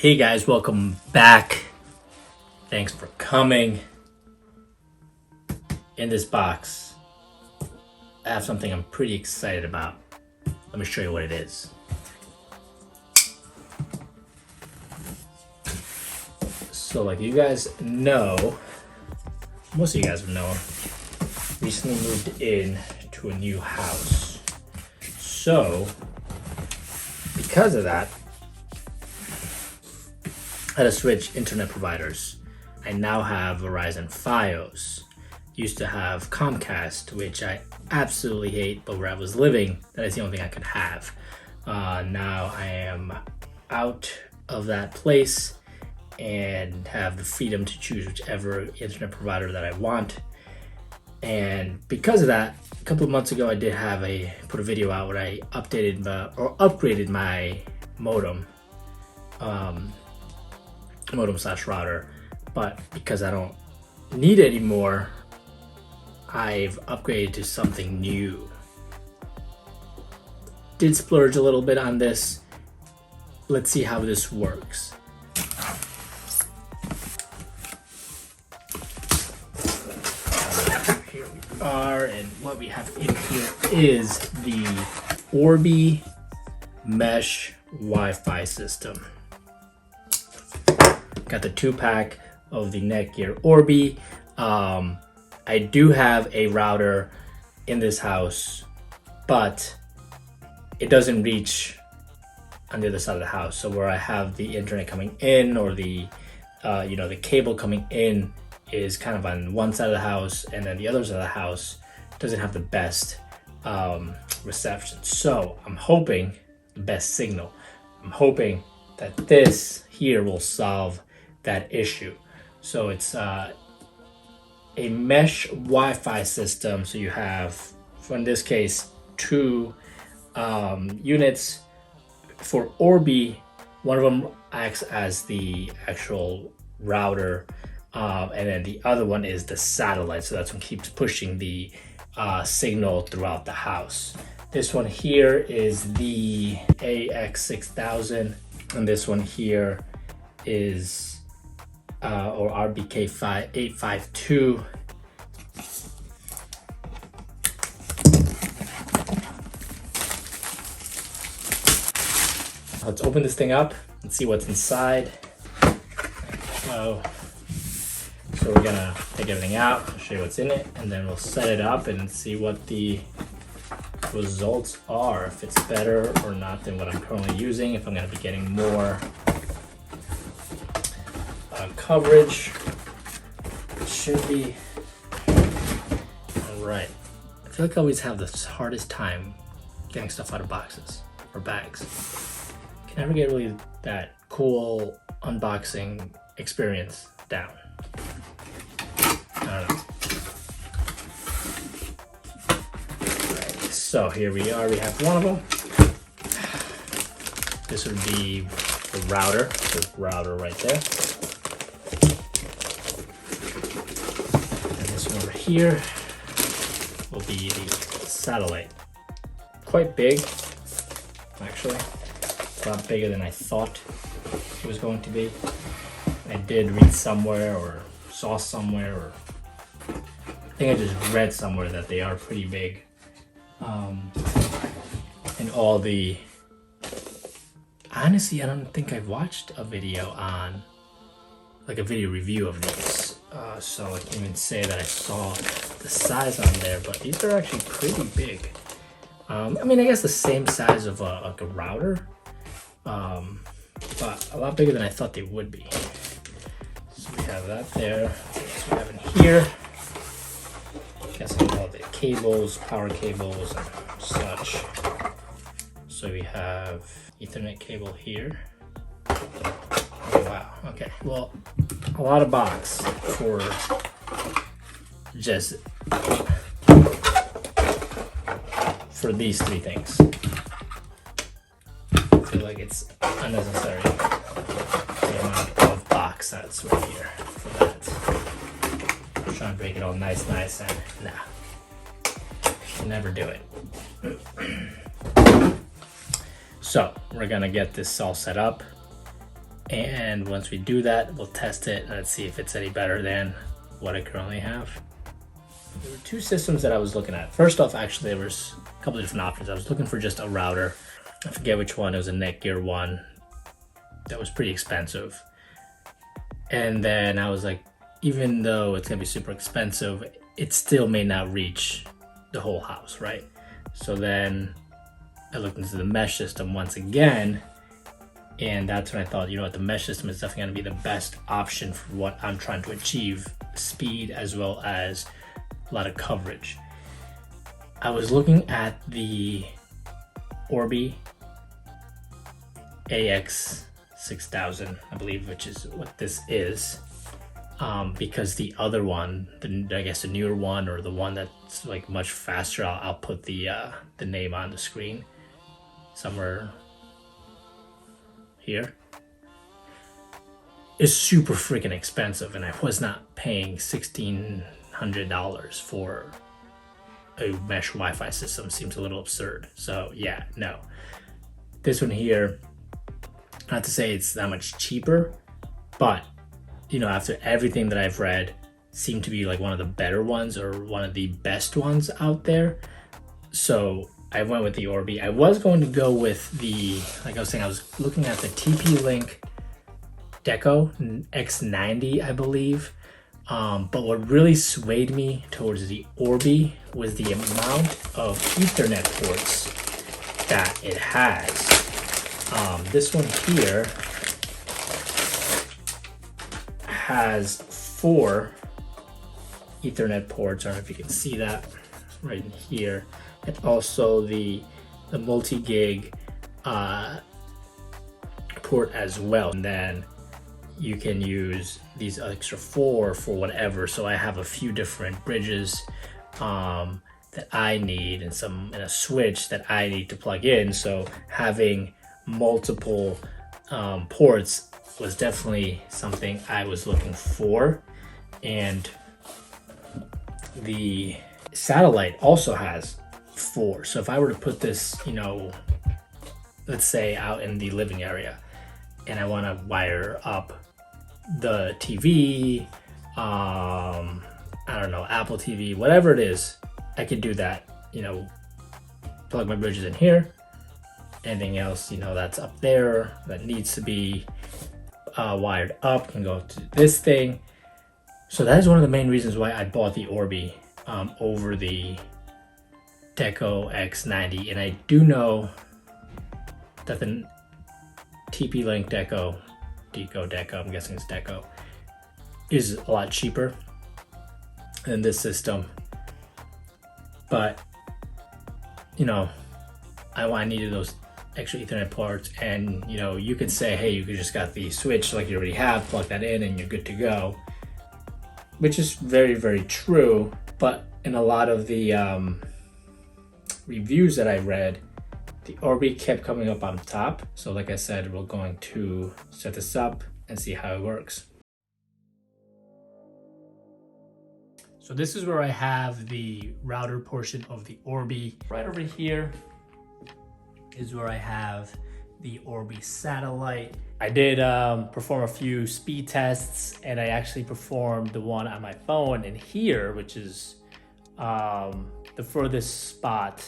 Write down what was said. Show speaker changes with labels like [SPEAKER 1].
[SPEAKER 1] Hey guys, welcome back. Thanks for coming. In this box, I have something I'm pretty excited about. Let me show you what it is. So like you guys know, most of you guys know, recently moved in to a new house. So because of that, I had to switch internet providers. I now have Verizon Fios. Used to have Comcast, which I absolutely hate, but where I was living, that is the only thing I could have. Now I am out of that place and have the freedom to choose whichever internet provider that I want. And because of that, a couple of months ago, I did put a video out where I upgraded my modem. Modem/router, but because I don't need it anymore, I've upgraded to something new. Did splurge a little bit on this. Let's see how this works. Here we are, and what we have in here is the Orbi Mesh Wi-Fi system. Got the 2-pack of the Netgear Orbi. I do have a router in this house, but it doesn't reach on the other side of the house. So where I have the internet coming in, or the the cable coming in, is kind of on one side of the house, and then the other side of the house doesn't have the best reception. So I'm hoping the best signal. I'm hoping that this here will solve that issue. So it's a mesh Wi-Fi system. So you have, for in this case, 2 units for Orbi. One of them acts as the actual router, and then the other one is the satellite. So that's what keeps pushing the signal throughout the house. This one here is the AX6000, and this one here is or RBK852. Let's open this thing up and see what's inside. So we're gonna take everything out, show you what's in it, and then we'll set it up and see what the results are, if it's better or not than what I'm currently using, if I'm gonna be getting more coverage. It should be. All right. I feel like I always have the hardest time getting stuff out of boxes or bags. Can never get really that cool unboxing experience down. I don't know. Right, so here we are. We have one of them. This would be the router. The router right there. Over here will be the satellite. Quite big, actually. A lot bigger than I thought it was going to be. I did read somewhere, or saw somewhere, or I think I just read somewhere that they are pretty big. And all the... Honestly, I don't think I've watched a video on, like a video review of these. So I can't even say that I saw the size on there, but these are actually pretty big. I mean, I guess the same size of like a router, but a lot bigger than I thought they would be. So we have that there. So we have in here, guessing all the cables, power cables and such. So we have Ethernet cable here. Oh, wow. Okay. Well, a lot of box for just for these 3 things. I feel like it's unnecessary, the amount of box that's right here for that. I'm trying to break it all nice, and nah, never do it. So we're gonna get this all set up And once we do that, we'll test it and let's see if it's any better than what I currently have. There were two systems that I was looking at. First off, actually, there was a couple of different options. I was looking for just a router. I forget which one. It was a Netgear one that was pretty expensive. And then I was like, even though it's gonna be super expensive, it still may not reach the whole house, right? So then I looked into the mesh system once again, and that's when I thought, you know what, the mesh system is definitely gonna be the best option for what I'm trying to achieve, speed as well as a lot of coverage. I was looking at the Orbi AX6000, I believe, which is what this is, because the other one, I guess the newer one, or the one that's like much faster, I'll put the name on the screen somewhere here, is super freaking expensive, and I was not paying $1,600 for a mesh Wi-Fi system. Seems a little absurd. So yeah, no. This one here, not to say it's that much cheaper, but you know, after everything that I've read, seemed to be like one of the better ones or one of the best ones out there. So I went with the Orbi. I was going to go with the, like I was saying, I was looking at the TP-Link Deco X90, I believe. But what really swayed me towards the Orbi was the amount of Ethernet ports that it has. This one here has 4 Ethernet ports. I don't know if you can see that right in here. And also the multi-gig port as well. And then you can use these extra 4 for whatever. So I have a few different bridges that I need, and a switch that I need to plug in. So having multiple ports was definitely something I was looking for. And the satellite also has 4. So if I were to put this, you know, let's say out in the living area, and I want to wire up the TV, I don't know, Apple TV, whatever it is, I could do that, you know, plug my bridges in here. Anything else, you know, that's up there that needs to be wired up can go to this thing. So that is one of the main reasons why I bought the Orbi over the Deco X90. And I do know that the TP-Link Deco, I'm guessing it's Deco, is a lot cheaper than this system. But, you know, I needed those extra Ethernet ports, and you know, you could say, hey, you could just got the switch like you already have, plug that in and you're good to go, which is very, very true. But in a lot of the reviews that I read, the Orbi kept coming up on top. So like I said, we're going to set this up and see how it works. So this is where I have the router portion of the Orbi. Right over here is where I have the Orbi satellite. I did perform a few speed tests, and I actually performed the one on my phone in here, which is the furthest spot